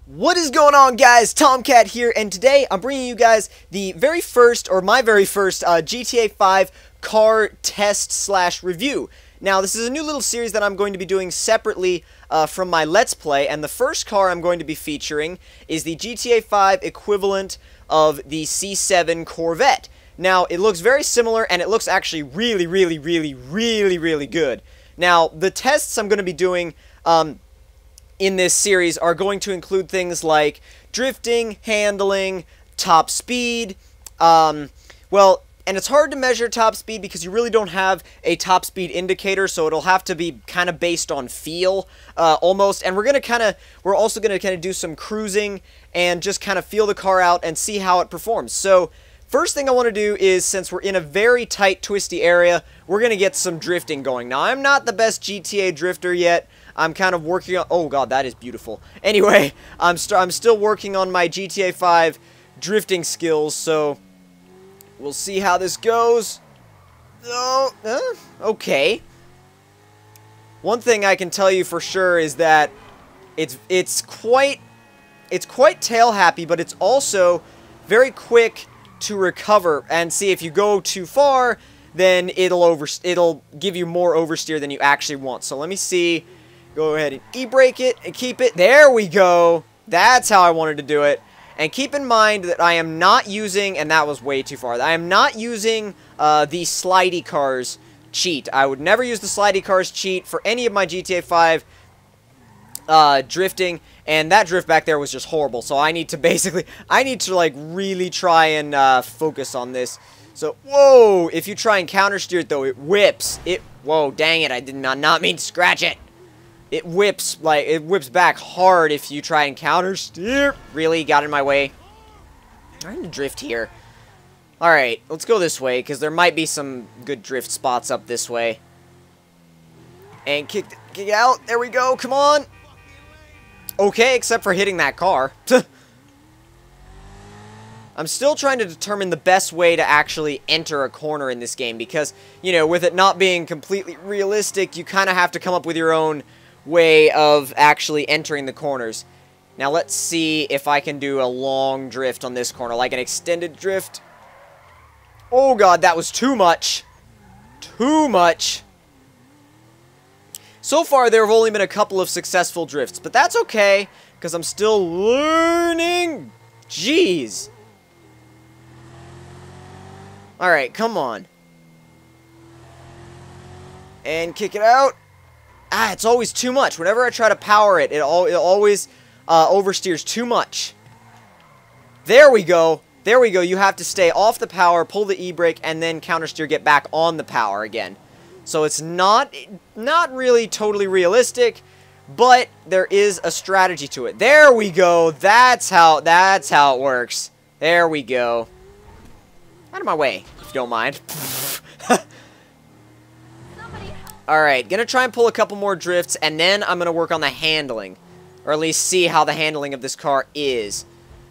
What is going on, guys? Tomcat here, and today I'm bringing you guys the very first, or my very first, GTA 5 car test slash review. Now, this is a new little series that I'm going to be doing separately from my Let's Play, and the first car I'm going to be featuring is the GTA 5 equivalent of the C7 Corvette. Now, it looks very similar, and it looks actually really good. Now, the tests I'm going to be doing, in this series are going to include things like drifting, handling, top speed, well, and it's hard to measure top speed because you really don't have a top speed indicator, so it'll have to be kind of based on feel, almost, and we're also gonna kind of do some cruising and just kind of feel the car out and see how it performs. So, first thing I want to do is, since we're in a very tight, twisty area, we're gonna get some drifting going. Now, I'm not the best GTA drifter yet. I'm kind of working on... Oh, God, that is beautiful. Anyway, I'm still working on my GTA 5 drifting skills, so we'll see how this goes. Oh, okay. One thing I can tell you for sure is that it's quite tail happy, but it's also very quick to recover. And see, if you go too far, then it'll give you more oversteer than you actually want. So let me see. Go ahead and e-brake it and keep it. There we go. That's how I wanted to do it. And keep in mind that I am not using, and that was way too far, I am not using the slidey cars cheat. I would never use the slidey cars cheat for any of my GTA 5 drifting, and that drift back there was just horrible. So I need to like really try and focus on this. So, whoa, if you try and counter steer it though, it whips. Whoa, dang it, I did not mean to scratch it. It whips back hard if you try and counter steer. Really got in my way. I'm trying to drift here. Alright, let's go this way, because there might be some good drift spots up this way. And kick out. There we go. Come on. Okay, except for hitting that car. I'm still trying to determine the best way to actually enter a corner in this game, because, you know, with it not being completely realistic, you kind of have to come up with your own way of actually entering the corners. Now let's see if I can do a long drift on this corner, like an extended drift. Oh god, that was too much. Too much. So far there have only been a couple of successful drifts, but that's okay, because I'm still learning. Jeez. Alright, come on. And kick it out. Ah, it's always too much. Whenever I try to power it, it always oversteers too much. There we go. There we go. You have to stay off the power, pull the e-brake, and then countersteer, get back on the power again. So it's not really totally realistic, but there is a strategy to it. There we go. That's how it works. There we go. Out of my way, if you don't mind. Alright, gonna try and pull a couple more drifts, and then I'm gonna work on the handling. Or at least see how the handling of this car is.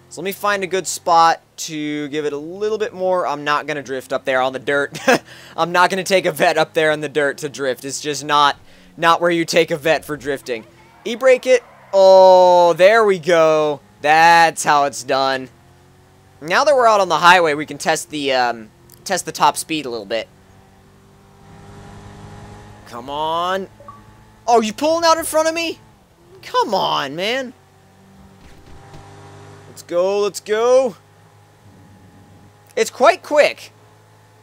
So let me find a good spot to give it a little bit more. I'm not gonna drift up there on the dirt. I'm not gonna take a vet up there in the dirt to drift. It's just not where you take a vet for drifting. E-brake it. Oh, there we go. That's how it's done. Now that we're out on the highway, we can test the top speed a little bit. Come on. Oh, you pulling out in front of me? Come on, man. Let's go, let's go. It's quite quick.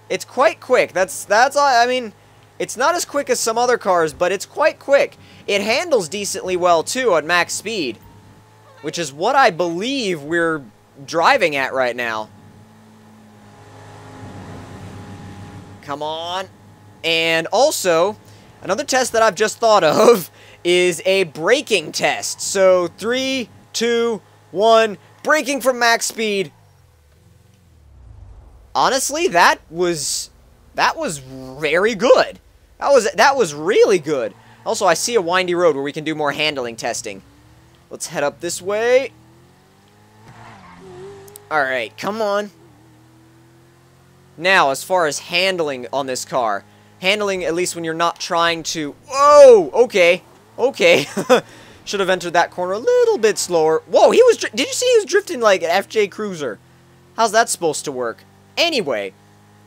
It's quite quick. That's all. I mean, it's not as quick as some other cars, but it's quite quick. It handles decently well, too, at max speed. Which is what I believe we're driving at right now. Come on. And also, another test that I've just thought of is a braking test. So, 3, 2, 1, braking from max speed. Honestly, that was very good. That was really good. Also, I see a windy road where we can do more handling testing. Let's head up this way. Alright, come on. Now, as far as handling on this car, handling at least when you're not trying to... Whoa! Okay. Okay. Should have entered that corner a little bit slower. Whoa, he was... Did you see he was drifting like an FJ Cruiser? How's that supposed to work? Anyway,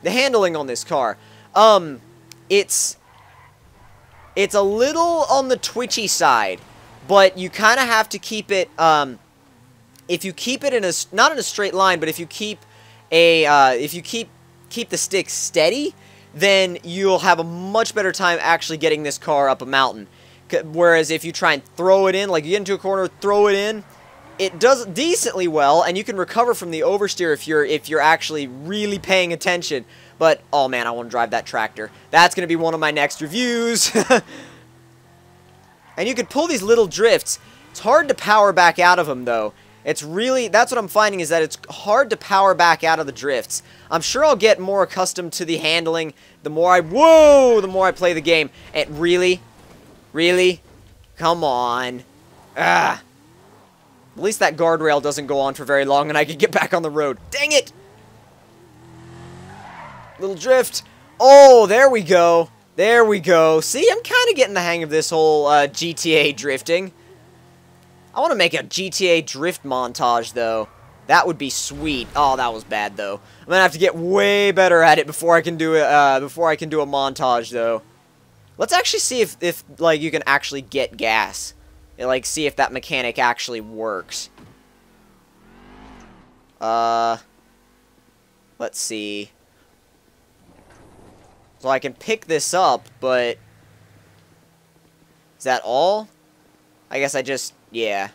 the handling on this car. It's a little on the twitchy side, but you kind of have to keep it, if you keep it in a... Not in a straight line, but if you keep keep the stick steady, then you'll have a much better time actually getting this car up a mountain. Whereas if you try and throw it in, like you get into a corner, throw it in, it does decently well, and you can recover from the oversteer if you're actually really paying attention. But, oh man, I want to drive that tractor. That's going to be one of my next reviews. And you can pull these little drifts. It's hard to power back out of them, though. It's really, that's what I'm finding, is that it's hard to power back out of the drifts. I'm sure I'll get more accustomed to the handling the more I play the game. And really? Come on. Ah. At least that guardrail doesn't go on for very long and I can get back on the road. Dang it! Little drift. Oh, there we go. There we go. See, I'm kind of getting the hang of this whole GTA drifting. I want to make a GTA drift montage, though. That would be sweet. Oh, that was bad, though. I'm gonna have to get way better at it before I can do it. Before I can do a montage, though. Let's actually see if like you can actually get gas. And, like, see if that mechanic actually works. Let's see. So I can pick this up, but is that all? I guess I just, yeah.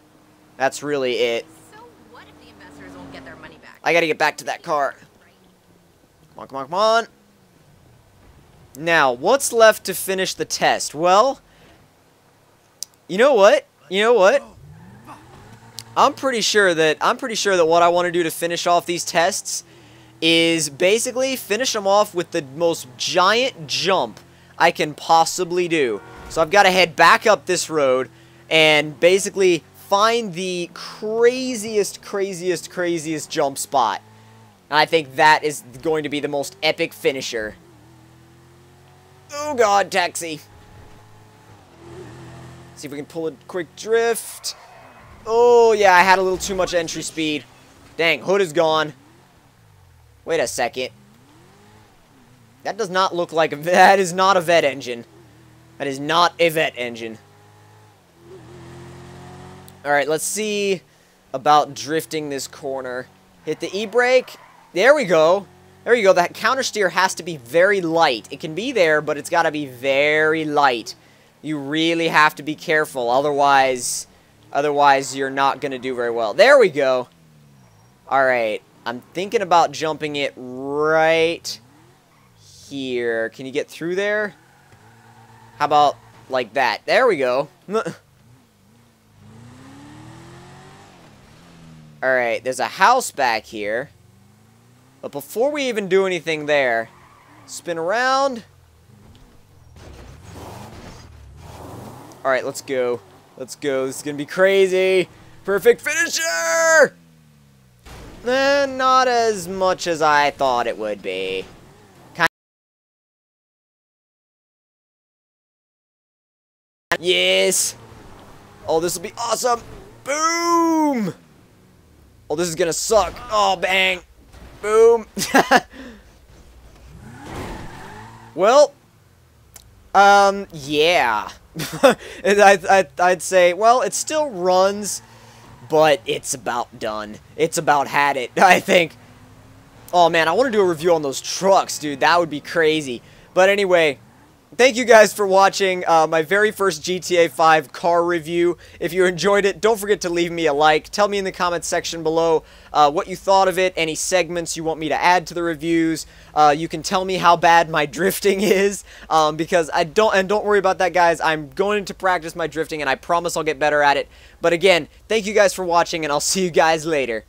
That's really it. So what if the investors won't get their money back? I gotta get back to that car. Come on, come on, come on. Now, what's left to finish the test? Well, you know what? You know what? I'm pretty sure that what I want to do to finish off these tests is basically finish them off with the most giant jump I can possibly do. So I've got to head back up this road and basically find the craziest jump spot. And I think that is going to be the most epic finisher. Oh god, taxi. See if we can pull a quick drift. Oh yeah, I had a little too much entry speed. Dang, hood is gone. Wait a second. That does not look like a... That is not a Vette engine. That is not a Vette engine. Alright, let's see about drifting this corner. Hit the E-brake. There we go. There you go. That counter steer has to be very light. It can be there, but it's got to be very light. You really have to be careful. Otherwise you're not going to do very well. There we go. Alright. I'm thinking about jumping it right here. Can you get through there? How about like that? There we go. Alright, there's a house back here. But before we even do anything there, spin around. Alright, let's go. Let's go. This is going to be crazy. Perfect finisher! Not as much as I thought it would be. Yes! Oh, this will be awesome! Boom! Oh, this is gonna suck. Oh, bang! Boom! Well, yeah. I'd say, well, it still runs, but it's about done. It's about had it, I think. Oh, man, I want to do a review on those trucks, dude. That would be crazy. But anyway, thank you guys for watching my very first GTA 5 car review. If you enjoyed it, don't forget to leave me a like. Tell me in the comments section below what you thought of it, any segments you want me to add to the reviews. You can tell me how bad my drifting is, because don't worry about that, guys. I'm going to practice my drifting, and I promise I'll get better at it. But again, thank you guys for watching, and I'll see you guys later.